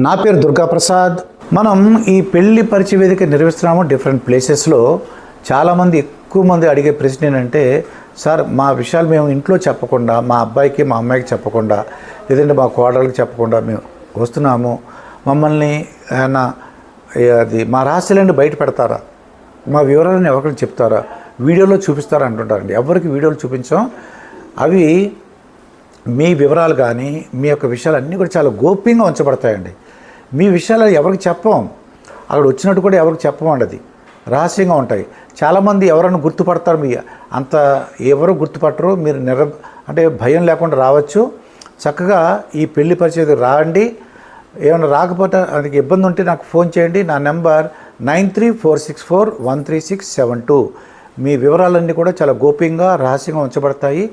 నా పేరు దుర్గాప్రసాద్. మనం ఈ పెళ్లి పరిచయ వేదిక నిర్వహిస్తున్నాము డిఫరెంట్ ప్లేసెస్లో. చాలామంది ఎక్కువ మంది అడిగే ప్రశ్న ఏంటంటే, సార్ మా విషయాలు మేము ఇంట్లో చెప్పకుండా, మా అబ్బాయికి మా అమ్మాయికి చెప్పకుండా, లేదంటే మా కోడళ్ళకి చెప్పకుండా మేము వస్తున్నాము, మమ్మల్ని అది మా రహస్యాలను బయట పెడతారా, మా వివరాలను ఎవరికైనా చెప్తారా, వీడియోలో చూపిస్తారా అంటుంటారండి. ఎవరికి వీడియోలు చూపించాం. అవి మీ వివరాలు కానీ మీ యొక్క విషయాలు అన్నీ కూడా చాలా గోప్యంగా ఉంచబడతాయండి. మీ విషయాలు ఎవరికి చెప్పం, అక్కడ వచ్చినట్టు కూడా ఎవరికి చెప్పమండి, అది రహస్యంగా ఉంటాయి. చాలామంది ఎవరైనా గుర్తుపడతారు, మీ అంత ఎవరు గుర్తుపట్టరు. మీరు అంటే భయం లేకుండా రావచ్చు. చక్కగా ఈ పెళ్లి పరిచయం రాండి. ఏమైనా రాకపోతే అందుకు ఇబ్బంది ఉంటే నాకు ఫోన్ చేయండి. నా నెంబర్ 9346413672. మీ వివరాలన్నీ కూడా చాలా గోప్యంగా రహస్యంగా ఉంచబడతాయి.